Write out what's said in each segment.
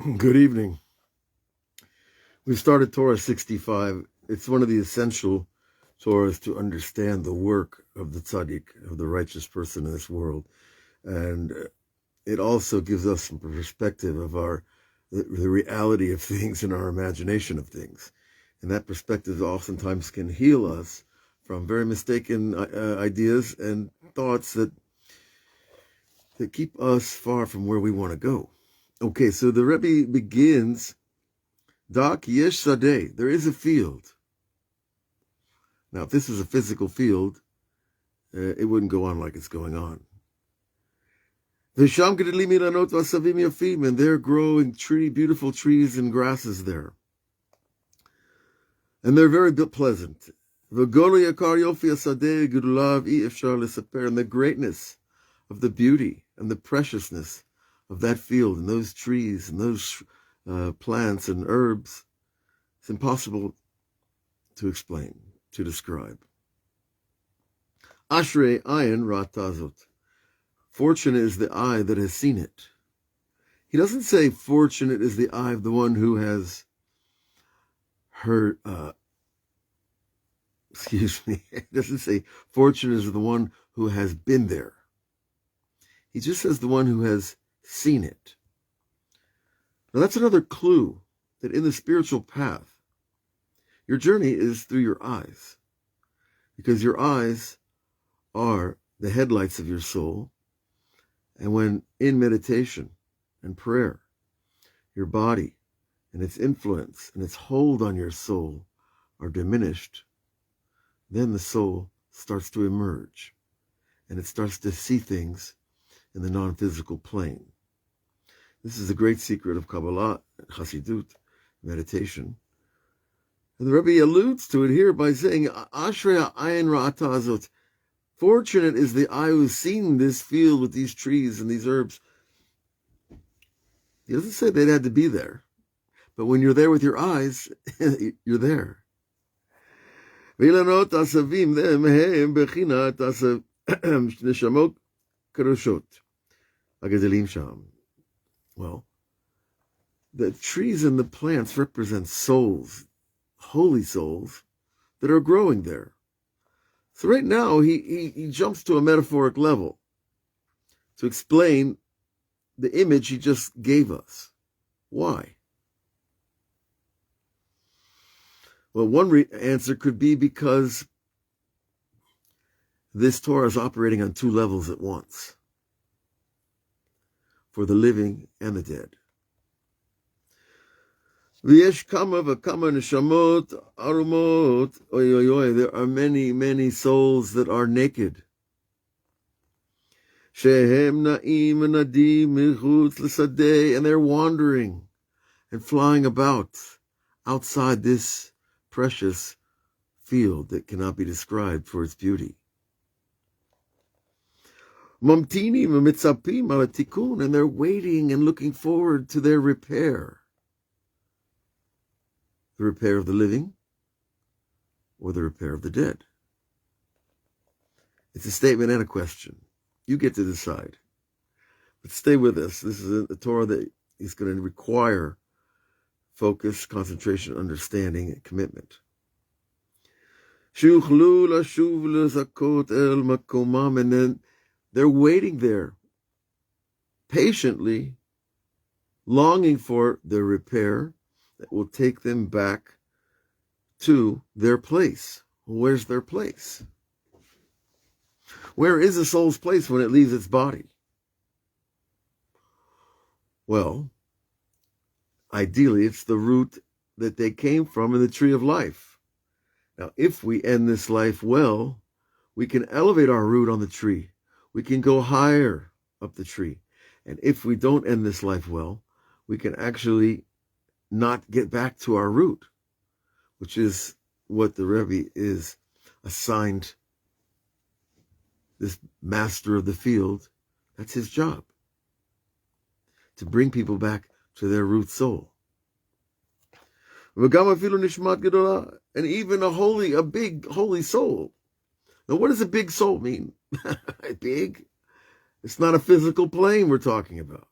Good evening. We started Torah 65. It's one of the essential Torahs to understand the work of the tzaddik, of the righteous person in this world. And it also gives us some perspective of the reality of things and our imagination of things. And that perspective oftentimes can heal us from very mistaken ideas and thoughts that keep us far from where we want to go. Okay, so the Rebbe begins, Dak yesh sadeh, there is a field. Now, if this is a physical field, it wouldn't go on like it's going on. V'sham gedelim ilanot v'asavim yafim, and they're growing beautiful trees and grasses there. And they're very pleasant. V'golo yakar yofi asadeh gedulav efshar lesaper, and the greatness of the beauty and the preciousness of that field and those trees and those plants and herbs, it's impossible to explain, to describe. Ashrei ayin ratazot. Fortunate is the eye that has seen it. He doesn't say fortunate is the eye of the one who has heard, He doesn't say fortunate is the one who has been there. He just says the one who has seen it. Now that's another clue that in the spiritual path, your journey is through your eyes, because your eyes are the headlights of your soul. And when in meditation and prayer, your body and its influence and its hold on your soul are diminished, then the soul starts to emerge and it starts to see things in the non-physical plane. This is the great secret of Kabbalah, Chassidut, meditation. And the Rebbe alludes to it here by saying, Ashrei ayin ra'ata azot. Fortunate is the eye who's seen this field with these trees and these herbs. He doesn't say they'd had to be there, but when you're there with your eyes, you're there. V'ilanot asavim mehem bechinat neshamot kadoshot agadelim sham. Well, the trees and the plants represent souls, holy souls, that are growing there. So right now, he jumps to a metaphoric level to explain the image he just gave us. Why? Well, one answer could be because this Torah is operating on two levels at once, for the living and the dead. V'yesh kama v'kama neshamot arumot. Oy, oy, oy. There are many, many souls that are naked. Shehem na'im nadim michutz l'sadeh, and they're wandering and flying about outside this precious field that cannot be described for its beauty. Mamtinim v'mitzapim ala tikun, and they're waiting and looking forward to their repair. The repair of the living or the repair of the dead. It's a statement and a question. You get to decide. But stay with us. This is a Torah that is going to require focus, concentration, understanding, and commitment. And then they're waiting there, patiently, longing for their repair that will take them back to their place. Where's their place? Where is a soul's place when it leaves its body? Well, ideally, it's the root that they came from in the tree of life. Now, if we end this life well, we can elevate our root on the tree. We can go higher up the tree. And if we don't end this life well, we can actually not get back to our root, which is what the Rebbe is assigned, this master of the field. That's his job, to bring people back to their root soul. And even a big holy soul. Now, what does a big soul mean? Big? It's not a physical plane we're talking about.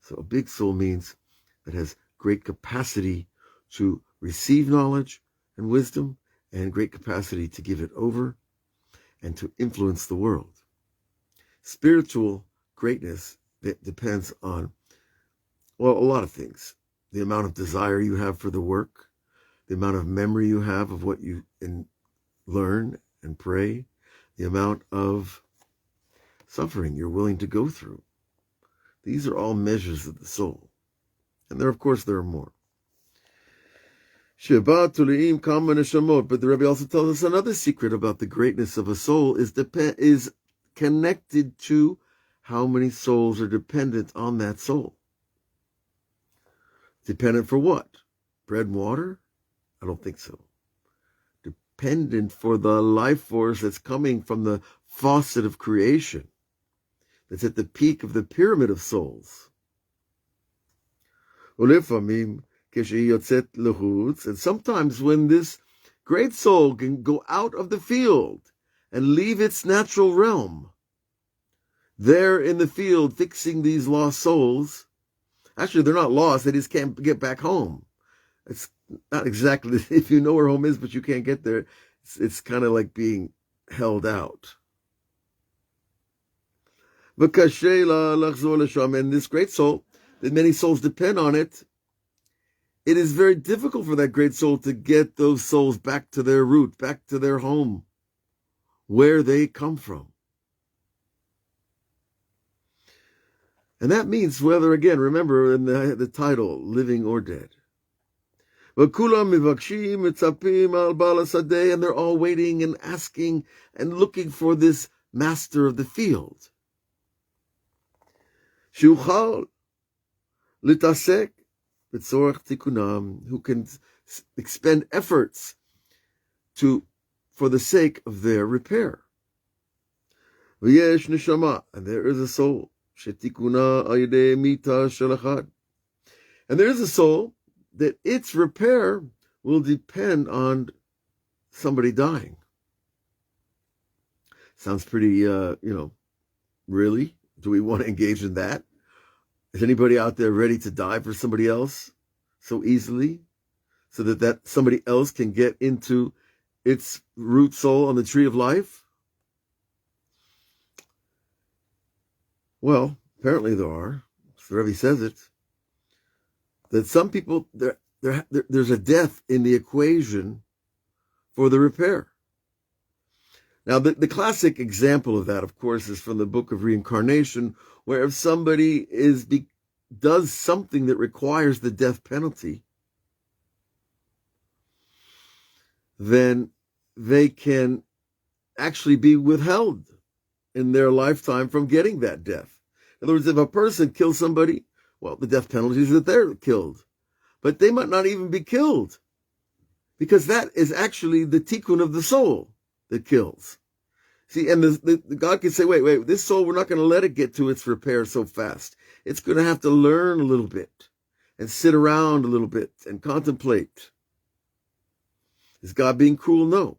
So a big soul means that has great capacity to receive knowledge and wisdom, and great capacity to give it over and to influence the world. Spiritual greatness that depends on, well, a lot of things. The amount of desire you have for the work, the amount of memory you have of what you learn and pray, the amount of suffering you're willing to go through. These are all measures of the soul. And there, of course, there are more. But the Rebbe also tells us another secret about the greatness of a soul is connected to how many souls are dependent on that soul. Dependent for what? Bread and water? I don't think so. Dependent for the life force that's coming from the faucet of creation, that's at the peak of the pyramid of souls. And sometimes when this great soul can go out of the field and leave its natural realm, there in the field fixing these lost souls, actually they're not lost, they just can't get back home. It's not exactly, if you know where home is but you can't get there, it's kind of like being held out. And this great soul, that many souls depend on it, it is very difficult for that great soul to get those souls back to their root, back to their home, where they come from. And that means whether, again, remember in the title, living or dead. And they're all waiting and asking and looking for this master of the field. Who can expend efforts for the sake of their repair. And there is a soul. And there is a soul that its repair will depend on somebody dying. Sounds pretty, really? Do we want to engage in that? Is anybody out there ready to die for somebody else so easily, so that somebody else can get into its root soul on the tree of life? Well, apparently there are. The Rebbe says it. That some people, there's a death in the equation for the repair. Now, the classic example of that, of course, is from the book of reincarnation, where if somebody does something that requires the death penalty, then they can actually be withheld in their lifetime from getting that death. In other words, if a person kills somebody, well, the death penalty is that they're killed. But they might not even be killed, because that is actually the tikkun of the soul that kills. See, and the God can say, wait, this soul, we're not going to let it get to its repair so fast. It's going to have to learn a little bit and sit around a little bit and contemplate. Is God being cruel? No.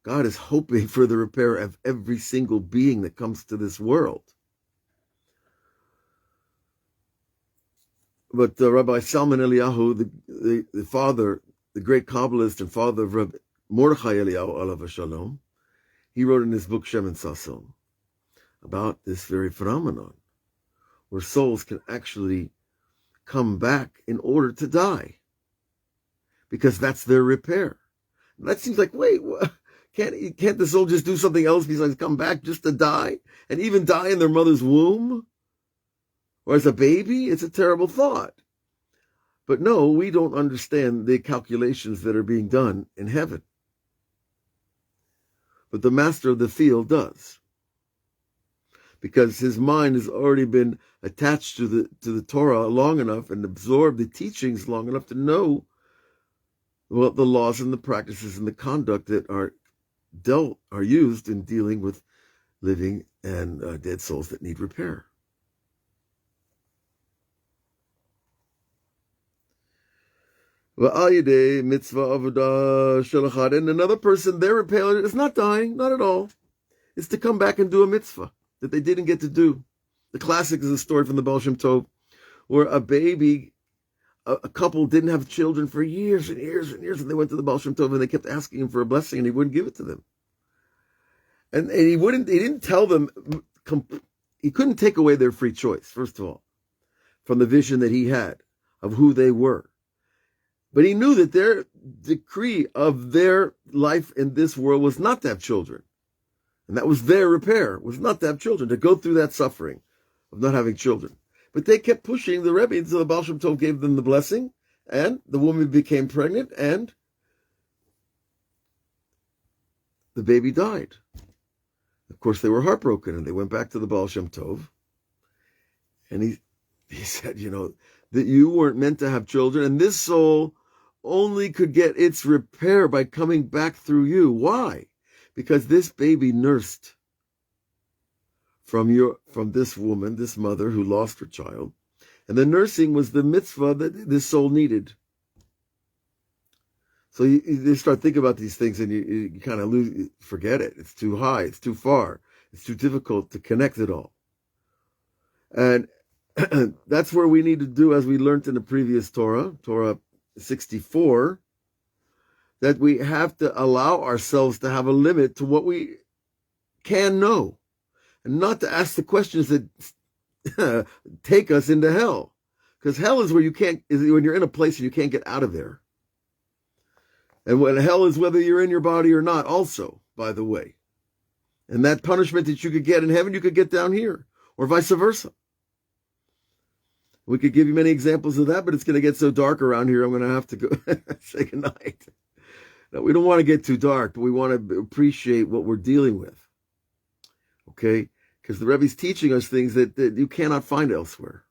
God is hoping for the repair of every single being that comes to this world. But Rabbi Salman Eliyahu, the father, the great Kabbalist and father of Rabbi Mordechai Eliyahu, alav shalom, he wrote in his book Shem and Sason about this very phenomenon, where souls can actually come back in order to die, because that's their repair. And that seems like, wait, can't the soul just do something else besides come back just to die, and even die in their mother's womb, or as a baby? It's a terrible thought. But no, we don't understand the calculations that are being done in heaven. But the master of the field does, because his mind has already been attached to the Torah long enough and absorbed the teachings long enough to know what the laws and the practices and the conduct that are used in dealing with living and dead souls that need repair. And another person, their repair is not dying, not at all. It's to come back and do a mitzvah that they didn't get to do. The classic is a story from the Baal Shem Tov, where a baby a couple didn't have children for years and years and years, and they went to the Baal Shem Tov and they kept asking him for a blessing, and he wouldn't give it to them. And he didn't tell them, he couldn't take away their free choice, first of all, from the vision that he had of who they were. But he knew that their decree of their life in this world was not to have children. And that was their repair, was not to have children, to go through that suffering of not having children. But they kept pushing the Rebbe until the Baal Shem Tov gave them the blessing, and the woman became pregnant, and the baby died. Of course, they were heartbroken, and they went back to the Baal Shem Tov, and he said, that you weren't meant to have children, and this soul only could get its repair by coming back through you. Why? Because this baby nursed from this woman, this mother who lost her child, and the nursing was the mitzvah that this soul needed. So you start thinking about these things, and you kind of forget it. It's too high. It's too far. It's too difficult to connect it all. And that's where we need to do, as we learned in the previous Torah 64, that we have to allow ourselves to have a limit to what we can know, and not to ask the questions that take us into hell. Because hell is where when you're in a place and you can't get out of there. And when hell is whether you're in your body or not, also, by the way. And that punishment that you could get in heaven, you could get down here, or vice versa. We could give you many examples of that, but it's going to get so dark around here, I'm going to have to go say goodnight. Now, we don't want to get too dark, but we want to appreciate what we're dealing with. Okay? Because the Rebbe's teaching us things that you cannot find elsewhere.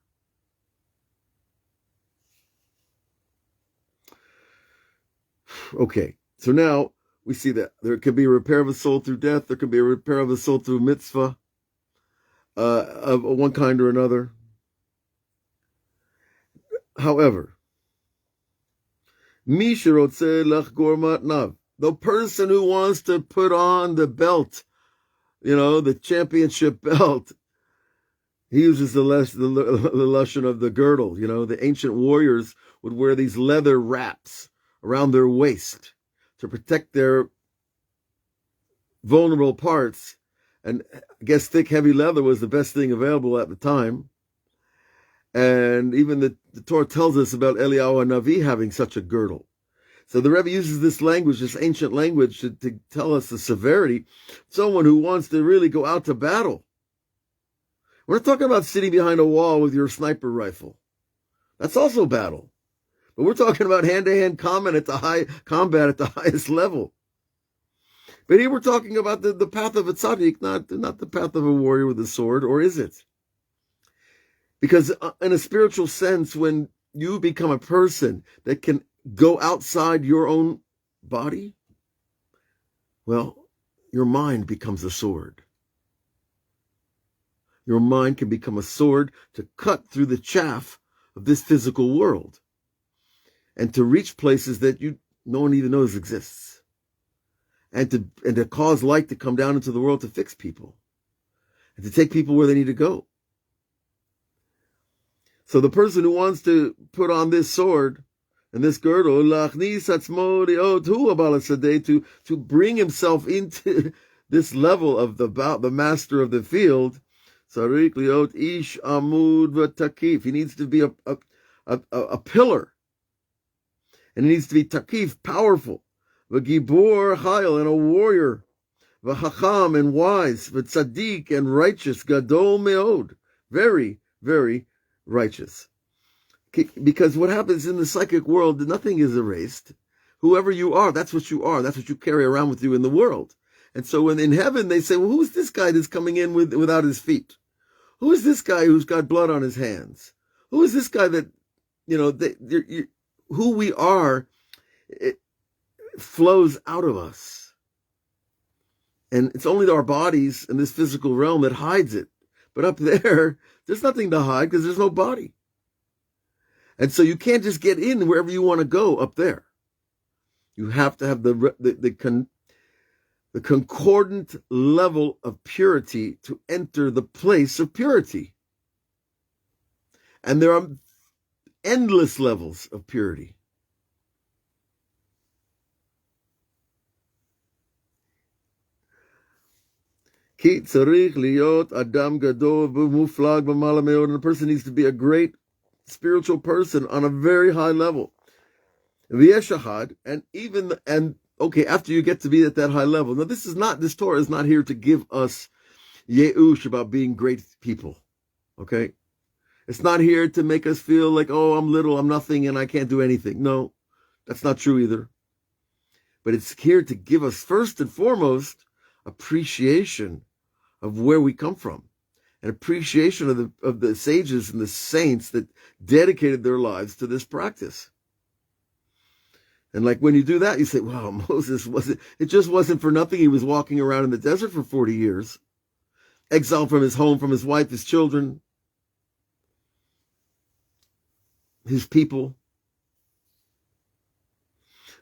Okay, so now we see that there can be a repair of a soul through death. There can be a repair of a soul through mitzvah of one kind or another. However, the person who wants to put on the belt, the championship belt, he uses the lashon of the girdle. The ancient warriors would wear these leather wraps around their waist to protect their vulnerable parts. And I guess thick, heavy leather was the best thing available at the time. And even the Torah tells us about Eliyahu Hanavi having such a girdle. So the Rebbe uses this language, this ancient language, to tell us the severity of someone who wants to really go out to battle. We're not talking about sitting behind a wall with your sniper rifle. That's also battle. But we're talking about hand-to-hand combat at the highest level. But here we're talking about the path of a tzaddik, not the path of a warrior with a sword, or is it? Because in a spiritual sense, when you become a person that can go outside your own body, well, your mind becomes a sword. Your mind can become a sword to cut through the chaff of this physical world and to reach places that no one even knows exists, and to cause light to come down into the world to fix people and to take people where they need to go. So the person who wants to put on this sword and this girdle, to bring himself into this level of the master of the field, he needs to be a pillar. And he needs to be takif, powerful, v'gibor chayil, and a warrior, v'chacham, and wise, v'tzadik, and righteous, gadol meod, very, very righteous. Because what happens in the psychic world, nothing is erased. Whoever you are, that's what you are. That's what you carry around with you in the world. And so when in heaven they say, well, who's this guy that's coming in without his feet? Who is this guy who's got blood on his hands? Who is this guy that, who we are, it flows out of us. And it's only our bodies in this physical realm that hides it. But up there's nothing to hide because there's no body. And so you can't just get in wherever you want to go up there. You have to have the concordant level of purity to enter the place of purity. And there are endless levels of purity. And a person needs to be a great spiritual person on a very high level. And after you get to be at that high level. Now this Torah is not here to give us yeush about being great people. Okay? It's not here to make us feel like, oh, I'm little, I'm nothing, and I can't do anything. No, that's not true either. But it's here to give us, first and foremost, appreciation of where we come from, an appreciation of the sages and the saints that dedicated their lives to this practice. And like when you do that, you say, wow, Moses it just wasn't for nothing. He was walking around in the desert for 40 years, exiled from his home, from his wife, his children, his people.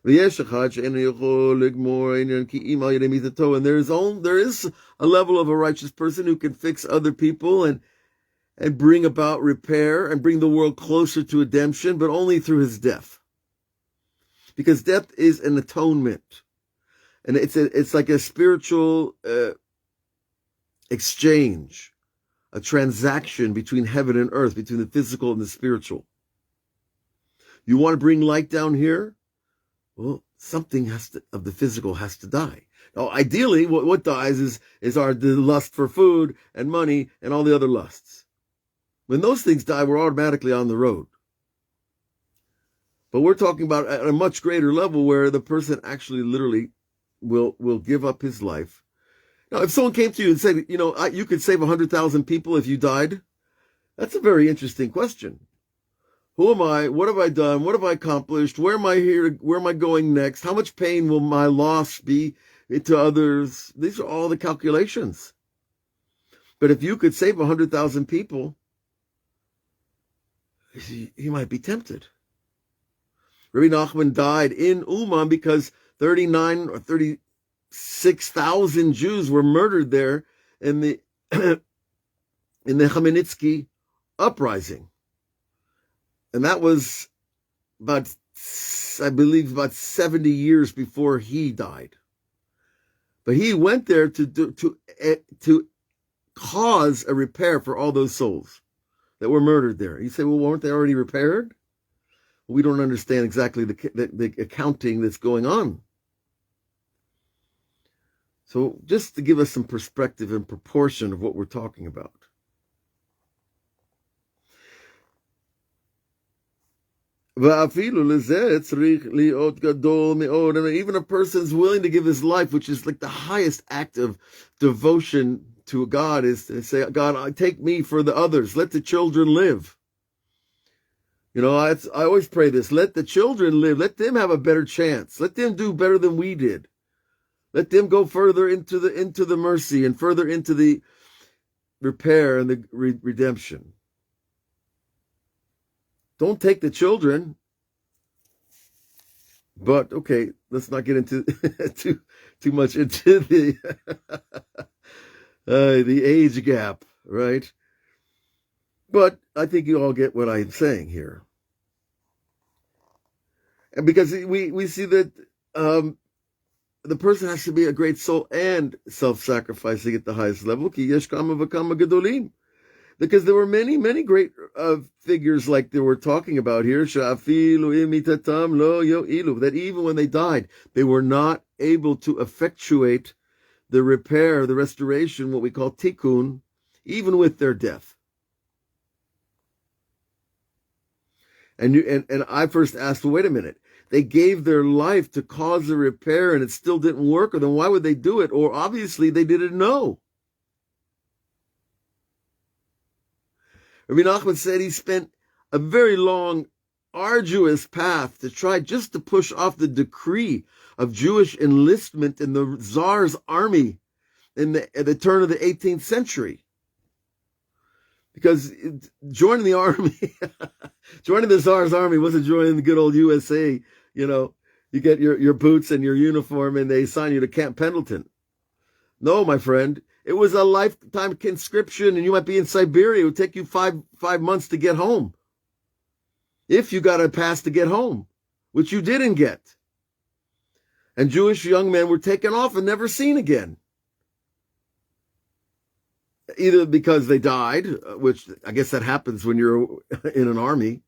And there is a level of a righteous person who can fix other people and bring about repair and bring the world closer to redemption, but only through his death. Because death is an atonement. And it's like a spiritual exchange, a transaction between heaven and earth, between the physical and the spiritual. You want to bring light down here? Well, something of the physical has to die. Now, ideally, what dies is the lust for food and money and all the other lusts. When those things die, we're automatically on the road. But we're talking about at a much greater level where the person actually literally will give up his life. Now, if someone came to you and said, you could save 100,000 people if you died, that's a very interesting question. Who am I? What have I done? What have I accomplished? Where am I here? Where am I going next? How much pain will my loss be to others? These are all the calculations. But if you could save 100,000 people, you might be tempted. Rebbe Nachman died in Uman because 39 or 36,000 Jews were murdered there in the Chmielnicki uprising. And that was about 70 years before he died. But he went there to cause a repair for all those souls that were murdered there. You say, well, weren't they already repaired? We don't understand exactly the accounting that's going on. So just to give us some perspective and proportion of what we're talking about. And even a person's willing to give his life, which is like the highest act of devotion to God, is to say, God, take me for the others. Let the children live. I always pray this. Let the children live. Let them have a better chance. Let them do better than we did. Let them go further into the mercy and further into the repair and the redemption. Don't take the children. But okay, let's not get into too much into the age gap, right? But I think you all get what I'm saying here. And because we see that the person has to be a great soul and self-sacrificing at the highest level. Because there were many, many great figures like they were talking about here, that even when they died, they were not able to effectuate the repair, the restoration, what we call tikkun, even with their death. And I first asked, well, wait a minute. They gave their life to cause a repair and it still didn't work, or then why would they do it? Or obviously they didn't know. Rebbe Nachman said he spent a very long, arduous path to try just to push off the decree of Jewish enlistment in the Tsar's army at the turn of the 18th century. Because joining the army, joining the Tsar's army wasn't joining the good old USA. You get your boots and your uniform and they assign you to Camp Pendleton. No, my friend. It was a lifetime conscription, and you might be in Siberia. It would take you five months to get home. if you got a pass to get home, which you didn't get. And Jewish young men were taken off and never seen again. Either because they died, which I guess that happens when you're in an army,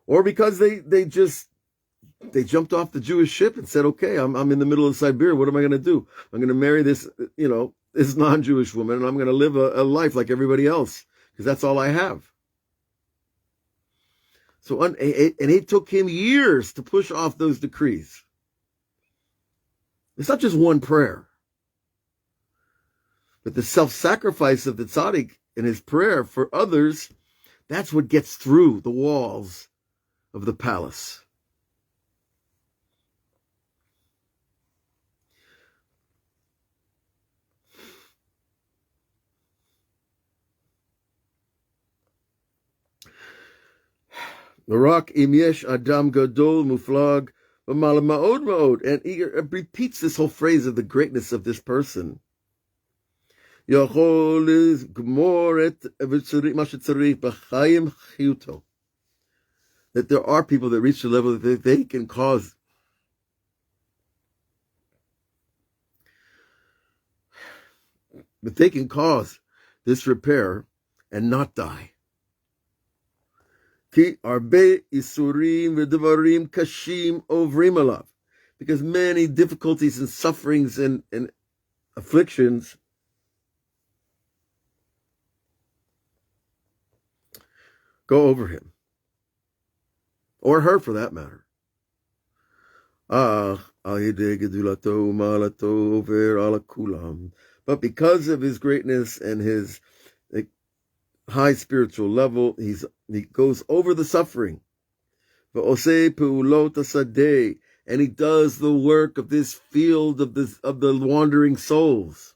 or because they jumped off the Jewish ship and said, okay, I'm in the middle of Siberia. What am I going to do? I'm going to marry this, this non-Jewish woman, and I'm going to live a life like everybody else, because that's all I have. So, and it took him years to push off those decrees. It's not just one prayer. But the self-sacrifice of the tzaddik in his prayer for others, that's what gets through the walls of the palace. Barak im yesh adam gadol muflag v'mala ma'od ma'od. And he repeats this whole phrase of the greatness of this person. That there are people that reach the level that they can cause this repair and not die. Because many difficulties and sufferings and afflictions go over him. Or her, for that matter. But because of his greatness and his high spiritual level, he goes over the suffering. And he does the work of this field of the wandering souls.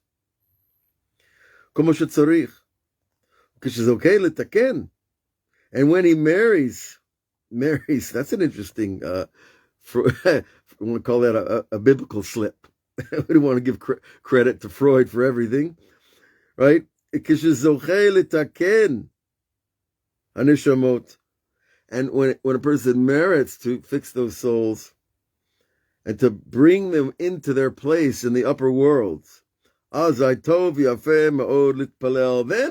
And when he marries, that's an interesting, I want to call that a biblical slip. We don't want to give credit to Freud for everything, right? And when a person merits to fix those souls and to bring them into their place in the upper worlds, then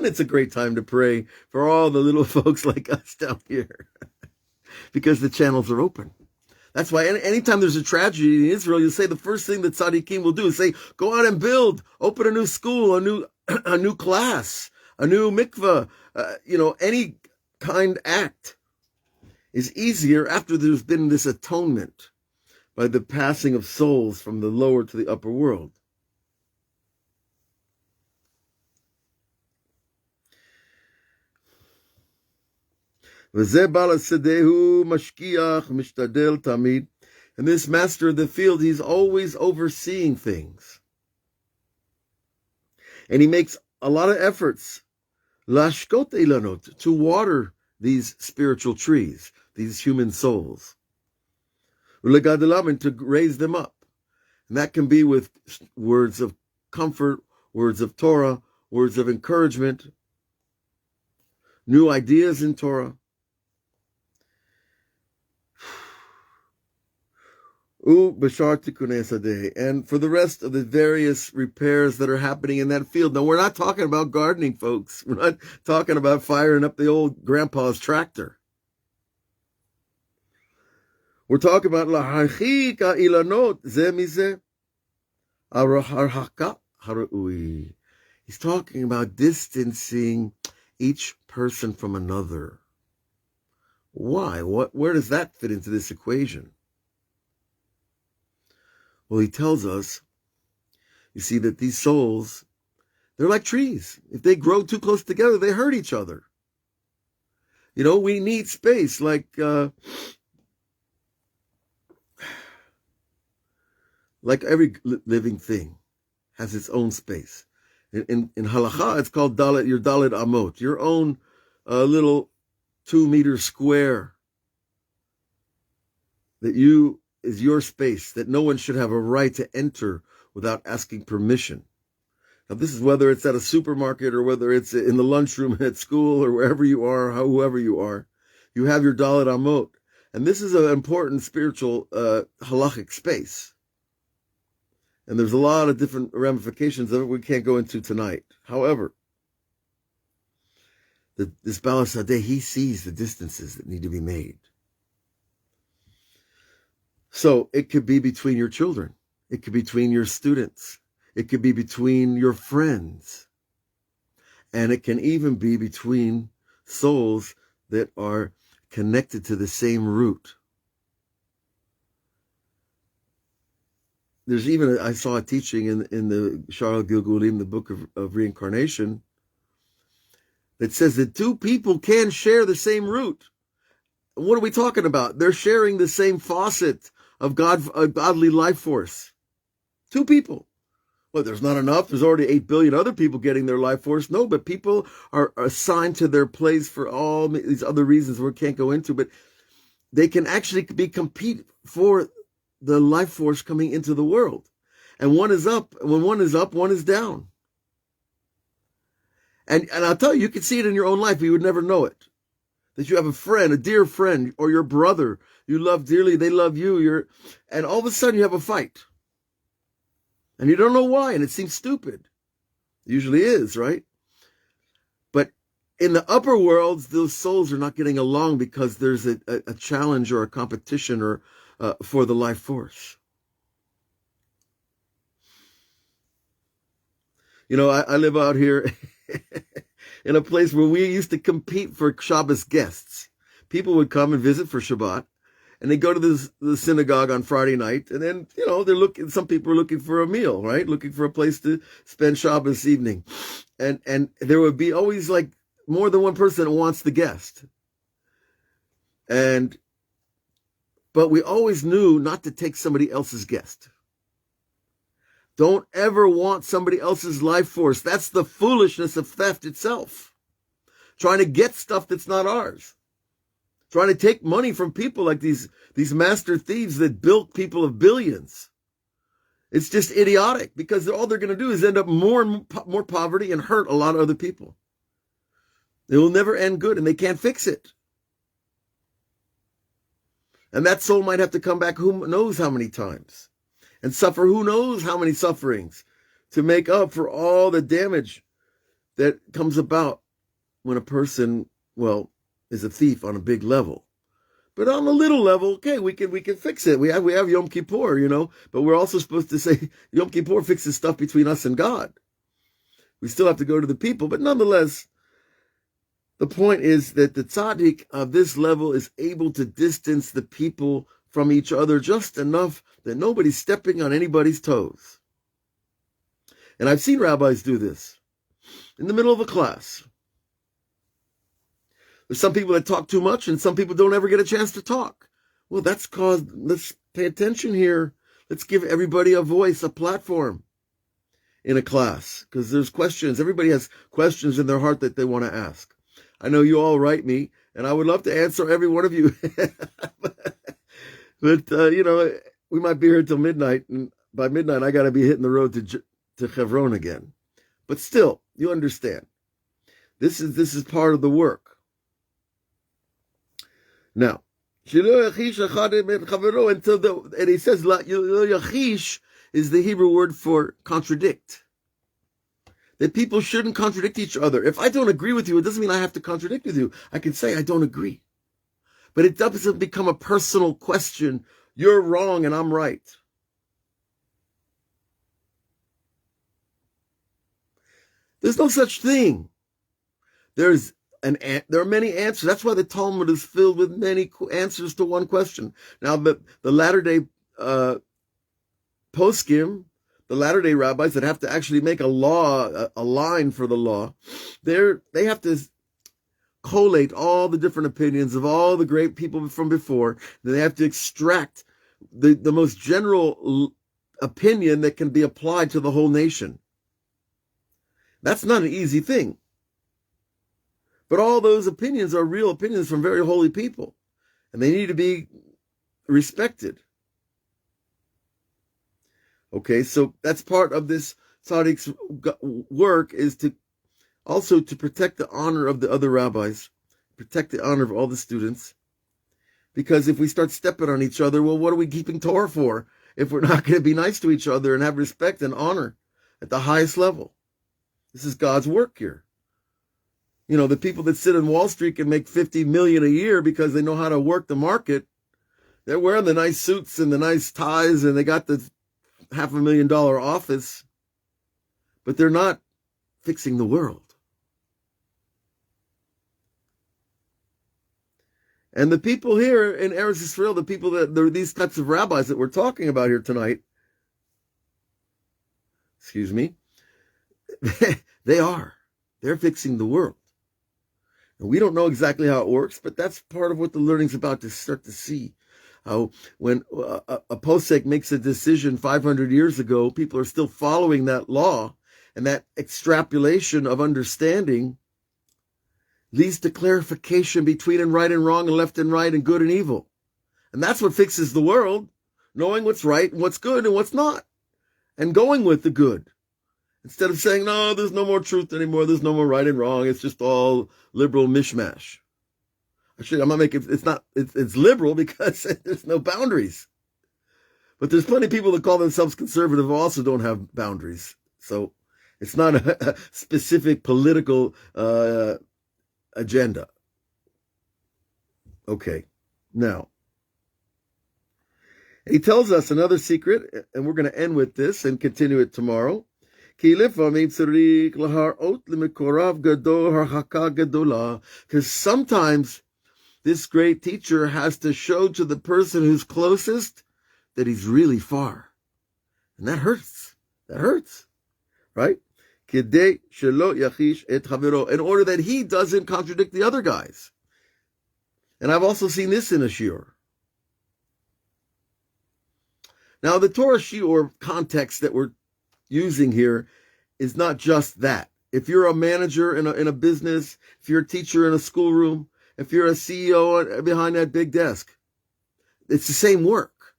it's a great time to pray for all the little folks like us down here. Because the channels are open. That's why anytime there's a tragedy in Israel, you say the first thing that tzaddikim will do is say, go out and build, open a new school, a new class, a new mikveh, any kind act is easier after there's been this atonement by the passing of souls from the lower to the upper world. And this master of the field, he's always overseeing things. And he makes a lot of efforts to water these spiritual trees, these human souls, and to raise them up. And that can be with words of comfort, words of Torah, words of encouragement, new ideas in Torah. And for the rest of the various repairs that are happening in that field. Now, we're not talking about gardening, folks. We're not talking about firing up the old grandpa's tractor. We're talking about he's talking about distancing each person from another. Why? Where does that fit into this equation? Well, he tells us, you see, that these souls, they're like trees. If they grow too close together, they hurt each other. We need space, like every living thing has its own space. In halakha, it's called your dalet amot, your own little 2-meter square that is your space, that no one should have a right to enter without asking permission. Now, this is whether it's at a supermarket or whether it's in the lunchroom at school or wherever you are, whoever you are. you have your Dalet Amot. And this is an important spiritual halachic space. And there's a lot of different ramifications of it we can't go into tonight. However, this Baal Sadeh, he sees the distances that need to be made. So it could be between your children. It could be between your students. It could be between your friends. And it can even be between souls that are connected to the same root. There's even, I saw a teaching in the Shira Gilgulim, the book of reincarnation, that says that two people can share the same root. What are we talking about? They're sharing the same faucet of godly life force. Two people. Well, there's not enough. There's already 8 billion other people getting their life force. No, but people are assigned to their place for all these other reasons we can't go into. But they can actually compete for the life force coming into the world. And one is up. When one is up, one is down. And I'll tell you, you can see it in your own life. You would never know it. That you have a friend, a dear friend, or your brother you love dearly. They love you. And all of a sudden you have a fight. And you don't know why, and it seems stupid. It usually is, right? But in the upper worlds, those souls are not getting along because there's a challenge or a competition or for the life force. You know, I live out here in a place where we used to compete for Shabbos guests. People would come and visit for Shabbat. And they go to the synagogue on Friday night, and then, you know, some people are looking for a meal, right? Looking for a place to spend Shabbos evening. And there would be always like more than one person that wants the guest. But we always knew not to take somebody else's guest. Don't ever want somebody else's life force. That's the foolishness of theft itself. Trying to get stuff that's not ours. Trying to take money from people like these master thieves that bilk people of billions. It's just idiotic because all they're going to do is end up more and more poverty and hurt a lot of other people. It will never end good and they can't fix it. And that soul might have to come back who knows how many times and suffer who knows how many sufferings to make up for all the damage that comes about when a person, well, is a thief on a big level. But on a little level, okay, we can fix it. We have Yom Kippur, you know, but we're also supposed to say Yom Kippur fixes stuff between us and God. We still have to go to the people, but nonetheless, the point is that the tzaddik of this level is able to distance the people from each other just enough that nobody's stepping on anybody's toes. And I've seen rabbis do this in the middle of a class. There's some people that talk too much and some people don't ever get a chance to talk. Well, let's pay attention here. Let's give everybody a voice, a platform in a class because there's questions. Everybody has questions in their heart that they want to ask. I know you all write me and I would love to answer every one of you. But, you know, we might be here till midnight and by midnight I got to be hitting the road to Hebron again. But still, you understand. This is part of the work. Now, and he says, yachish is the Hebrew word for contradict. That people shouldn't contradict each other. If I don't agree with you, it doesn't mean I have to contradict with you. I can say I don't agree. But it doesn't become a personal question. You're wrong and I'm right. There's no such thing. There are many answers. That's why the Talmud is filled with many answers to one question. Now, the latter-day poskim, the latter-day rabbis that have to actually make a law, a line for the law, they have to collate all the different opinions of all the great people from before. Then they have to extract the most general opinion that can be applied to the whole nation. That's not an easy thing. But all those opinions are real opinions from very holy people. And they need to be respected. Okay, so that's part of this tzadik's work is to also to protect the honor of the other rabbis, protect the honor of all the students. Because if we start stepping on each other, well, what are we keeping Torah for if we're not going to be nice to each other and have respect and honor at the highest level? This is God's work here. You know, the people that sit on Wall Street can make $50 million a year because they know how to work the market. They're wearing the nice suits and the nice ties, and they got the $500,000 office, but they're not fixing the world. And the people here in Eretz Israel, the people that there are these types of rabbis that we're talking about here tonight, they're fixing the world. And we don't know exactly how it works, but that's part of what the learning's about to start to see. How when a posek makes a decision 500 years ago, people are still following that law, and that extrapolation of understanding leads to clarification between and right and wrong and left and right and good and evil. And that's what fixes the world, knowing what's right and what's good and what's not, and going with the good. Instead of saying, no, there's no more truth anymore, there's no more right and wrong, it's just all liberal mishmash. Actually, I'm not making it's liberal because there's no boundaries. But there's plenty of people that call themselves conservative who also don't have boundaries. So it's not a specific political agenda. Okay, now, he tells us another secret, and we're going to end with this and continue it tomorrow. Because sometimes this great teacher has to show to the person who's closest that he's really far. And that hurts. That hurts. Right? In order that he doesn't contradict the other guys. And I've also seen this in a shiur. Now, the Torah shiur context that we're using here is not just that. If you're a manager in a business, if you're a teacher in a schoolroom, if you're a CEO behind that big desk, it's the same work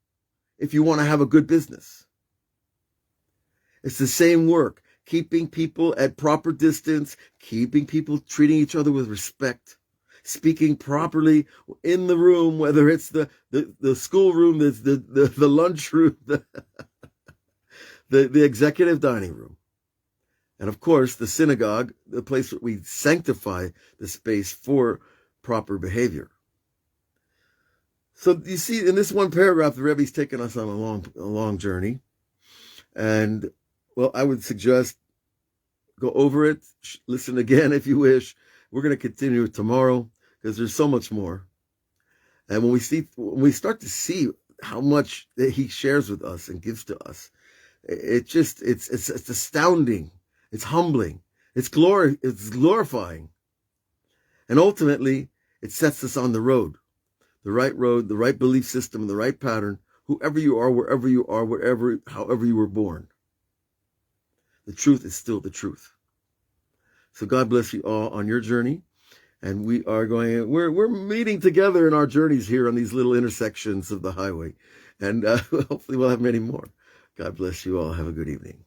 if you want to have a good business. It's the same work. Keeping people at proper distance, keeping people treating each other with respect, speaking properly in the room, whether it's the schoolroom, the lunchroom, the executive dining room. And of course, the synagogue, the place where we sanctify the space for proper behavior. So you see, in this one paragraph, the Rebbe's taken us on a long journey. And, well, I would suggest go over it, listen again if you wish. We're going to continue it tomorrow because there's so much more. And when we start to see how much that he shares with us and gives to us, it's astounding. It's humbling. It's glorifying. And ultimately, it sets us on the road, the right belief system, the right pattern, whoever you are, wherever you are, however you were born. The truth is still the truth. So God bless you all on your journey. And we're meeting together in our journeys here on these little intersections of the highway. And hopefully we'll have many more. God bless you all. Have a good evening.